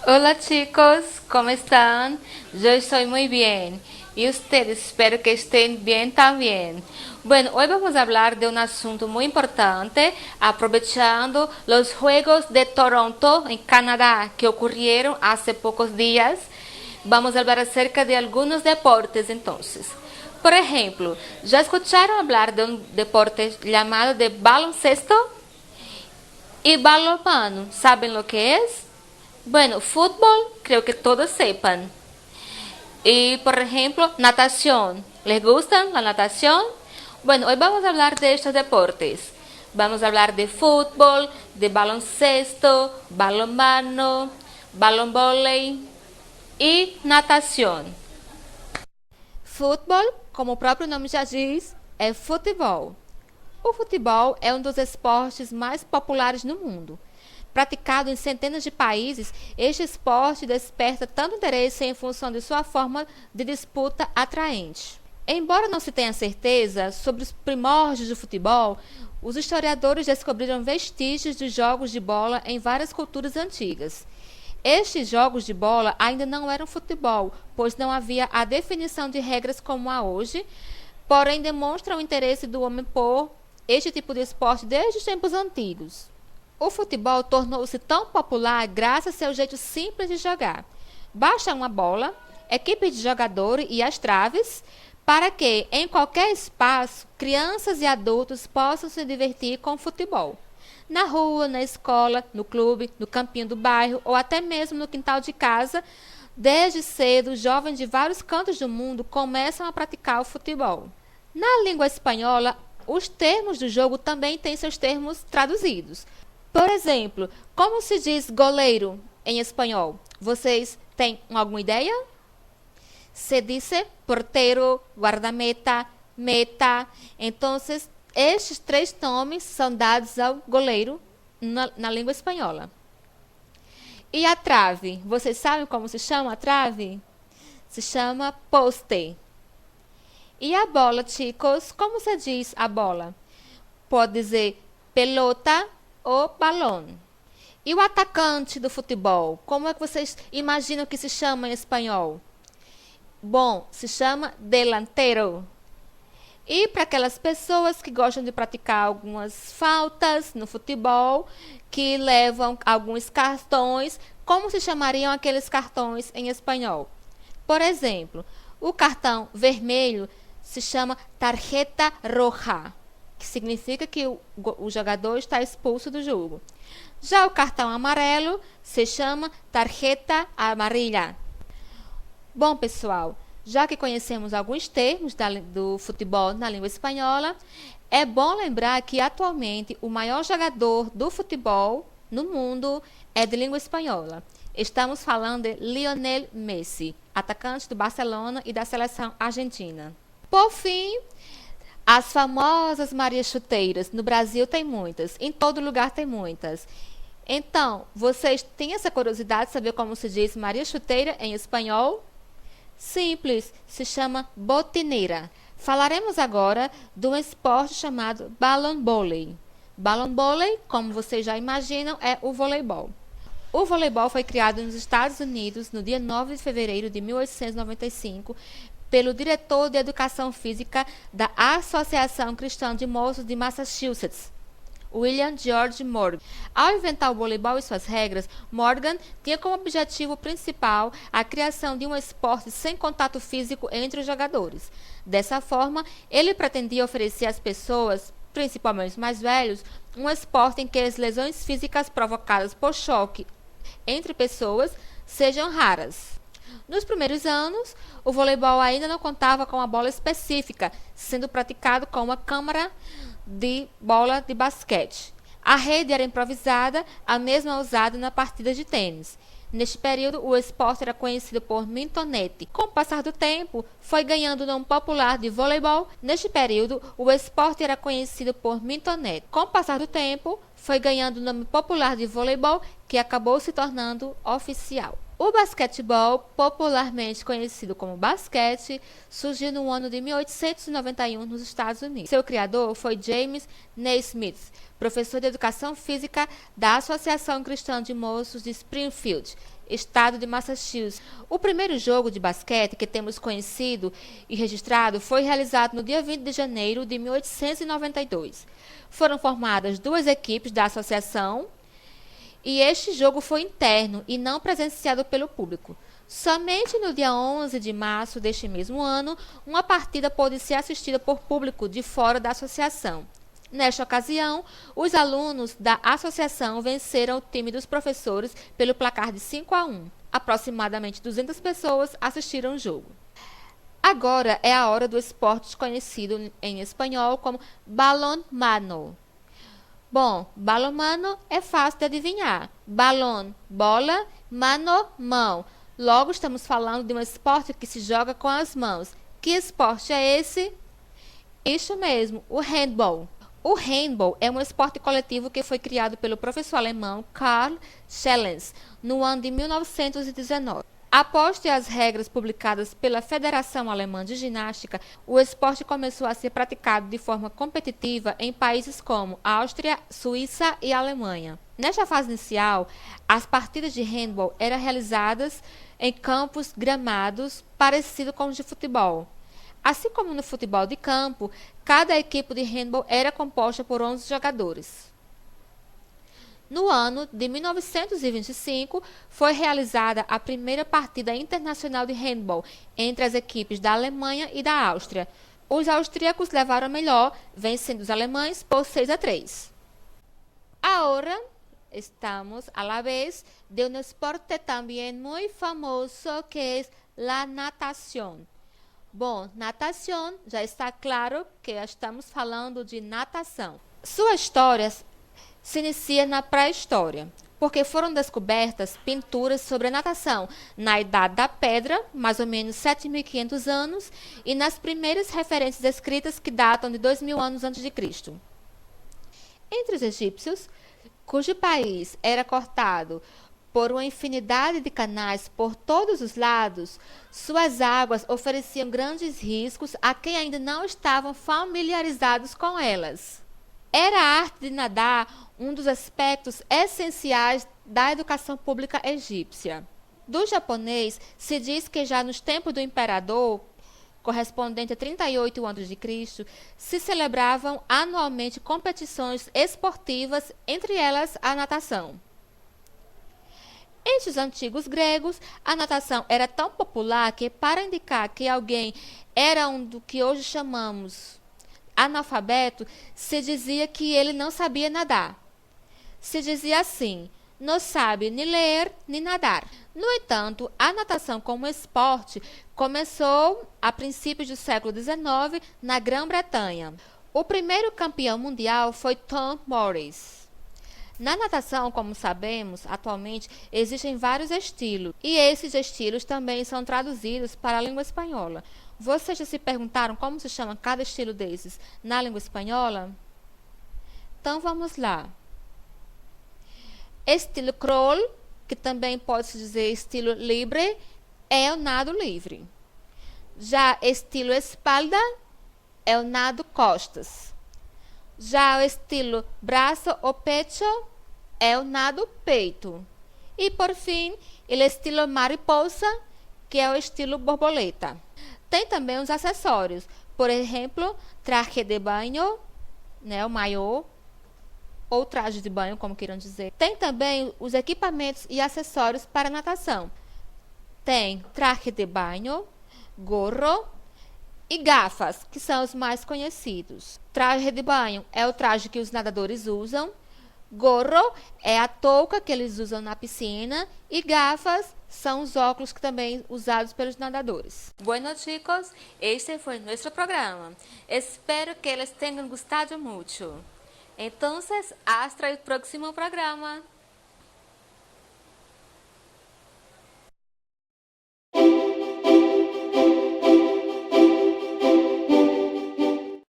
Hola chicos, ¿cómo están? Yo estoy muy bien. Y ustedes, espero que estén bien también. Bueno, hoy vamos a hablar de un asunto muy importante, aprovechando los Juegos de Toronto en Canadá que ocurrieron hace pocos días. Vamos a hablar acerca de algunos deportes entonces. Por ejemplo, ¿ya escucharon hablar de un deporte llamado de baloncesto y balonmano? ¿Saben lo que es? Bueno, fútbol creo que todos sepan. Y por ejemplo, natación. ¿Les gustan la natación? Bueno, hoy vamos a hablar de estos deportes. Vamos a hablar de fútbol, de baloncesto, balonmano, balonvóley e natação. Futebol, como o próprio nome já diz, é futebol. O futebol é um dos esportes mais populares no mundo. Praticado em centenas de países, este esporte desperta tanto interesse em função de sua forma de disputa atraente. Embora não se tenha certeza sobre os primórdios do futebol, os historiadores descobriram vestígios de jogos de bola em várias culturas antigas. Estes jogos de bola ainda não eram futebol, pois não havia a definição de regras como há hoje, porém demonstram o interesse do homem por este tipo de esporte desde os tempos antigos. O futebol tornou-se tão popular graças ao seu jeito simples de jogar. Basta uma bola, equipe de jogadores e as traves, para que, em qualquer espaço, crianças e adultos possam se divertir com o futebol. Na rua, na escola, no clube, no campinho do bairro ou até mesmo no quintal de casa, desde cedo, jovens de vários cantos do mundo começam a praticar o futebol. Na língua espanhola, os termos do jogo também têm seus termos traduzidos. Por exemplo, como se diz goleiro em espanhol? Vocês têm alguma ideia? Se dice portero, guardameta, meta. Então, estes três nomes são dados ao goleiro na língua espanhola. E a trave? Vocês sabem como se chama a trave? Se chama poste. E a bola, chicos? Como se diz a bola? Pode dizer pelota ou balão. E o atacante do futebol? Como é que vocês imaginam que se chama em espanhol? Bom, se chama delantero. E para aquelas pessoas que gostam de praticar algumas faltas no futebol, que levam alguns cartões, como se chamariam aqueles cartões em espanhol? Por exemplo, o cartão vermelho se chama tarjeta roja, que significa que o jogador está expulso do jogo. Já o cartão amarelo se chama tarjeta amarilla. Bom, pessoal, já que conhecemos alguns termos do futebol na língua espanhola, é bom lembrar que atualmente o maior jogador do futebol no mundo é de língua espanhola. Estamos falando de Lionel Messi, atacante do Barcelona e da seleção argentina. Por fim, as famosas Marias Chuteiras. No Brasil tem muitas, em todo lugar tem muitas. Então, vocês têm essa curiosidade de saber como se diz Maria Chuteira em espanhol? Simples, se chama botineira. Falaremos agora de um esporte chamado balonvôlei. Balonvôlei, como vocês já imaginam, é o voleibol. O voleibol foi criado nos Estados Unidos no dia 9 de fevereiro de 1895 pelo diretor de Educação Física da Associação Cristã de Moços de Massachusetts, William George Morgan. Ao inventar o voleibol e suas regras, Morgan tinha como objetivo principal a criação de um esporte sem contato físico entre os jogadores. Dessa forma, ele pretendia oferecer às pessoas, principalmente os mais velhos, um esporte em que as lesões físicas provocadas por choque entre pessoas sejam raras. Nos primeiros anos, o voleibol ainda não contava com uma bola específica, sendo praticado com uma câmara de bola de basquete. A rede era improvisada, a mesma usada na partida de tênis. Neste período, o esporte era conhecido por mintonete. Com o passar do tempo, foi ganhando o nome popular de voleibol. Neste período, o esporte era conhecido por mintonete. Com o passar do tempo, foi ganhando o nome popular de voleibol, que acabou se tornando oficial. O basquetebol, popularmente conhecido como basquete, surgiu no ano de 1891 nos Estados Unidos. Seu criador foi James Naismith, professor de educação física da Associação Cristã de Moços de Springfield, estado de Massachusetts. O primeiro jogo de basquete que temos conhecido e registrado foi realizado no dia 20 de janeiro de 1892. Foram formadas 2 equipes da associação e este jogo foi interno e não presenciado pelo público. Somente no dia 11 de março deste mesmo ano, uma partida pôde ser assistida por público de fora da associação. Nesta ocasião, os alunos da associação venceram o time dos professores pelo placar de 5-1. Aproximadamente 200 pessoas assistiram o jogo. Agora é a hora do esporte conhecido em espanhol como balonmano. Bom, balonmano é fácil de adivinhar. Balón, bola, mano, mão. Logo estamos falando de um esporte que se joga com as mãos. Que esporte é esse? Isso mesmo, o handball. O handball é um esporte coletivo que foi criado pelo professor alemão Karl Schellens no ano de 1919. Após ter as regras publicadas pela Federação Alemã de Ginástica, o esporte começou a ser praticado de forma competitiva em países como Áustria, Suíça e Alemanha. Nesta fase inicial, as partidas de handball eram realizadas em campos gramados parecidos com os de futebol. Assim como no futebol de campo, cada equipe de handball era composta por 11 jogadores. No ano de 1925, foi realizada a primeira partida internacional de handball entre as equipes da Alemanha e da Áustria. Os austríacos levaram melhor, vencendo os alemães por 6-3. Agora estamos a la vez de un esporte también muy famoso que es la natación. Bom, natação, já está claro que estamos falando de natação. Sua história se inicia na pré-história, porque foram descobertas pinturas sobre a natação na Idade da Pedra, mais ou menos 7.500 anos, e nas primeiras referências escritas que datam de 2.000 anos antes de Cristo. Entre os egípcios, cujo país era cortado por uma infinidade de canais por todos os lados, suas águas ofereciam grandes riscos a quem ainda não estavam familiarizados com elas. Era a arte de nadar um dos aspectos essenciais da educação pública egípcia. Do japonês, se diz que já nos tempos do imperador, correspondente a 38 a.C., se celebravam anualmente competições esportivas, entre elas a natação. Entre os antigos gregos, a natação era tão popular que, para indicar que alguém era um do que hoje chamamos analfabeto, se dizia que ele não sabia nadar. Se dizia assim: não sabe nem ler nem nadar. No entanto, a natação como esporte começou a princípios do século XIX na Grã-Bretanha. O primeiro campeão mundial foi Tom Morris. Na natação, como sabemos, atualmente existem vários estilos, e esses estilos também são traduzidos para a língua espanhola. Vocês já se perguntaram como se chama cada estilo desses na língua espanhola? Então vamos lá. Estilo crawl, que também pode-se dizer estilo livre, é o nado livre. Já estilo espalda é o nado costas. Já o estilo braço ou pecho é o nado peito. E por fim, o estilo mariposa, que é o estilo borboleta. Tem também os acessórios, por exemplo, traje de banho, né, o maiô, ou traje de banho, como queiram dizer. Tem também os equipamentos e acessórios para natação. Tem traje de banho, gorro e gafas, que são os mais conhecidos. Traje de banho é o traje que os nadadores usam. Gorro é a touca que eles usam na piscina. E gafas são os óculos que também usados pelos nadadores. Bueno, chicos, este foi nosso programa. Espero que eles tenham gostado muito. Entonces, hasta el próximo programa.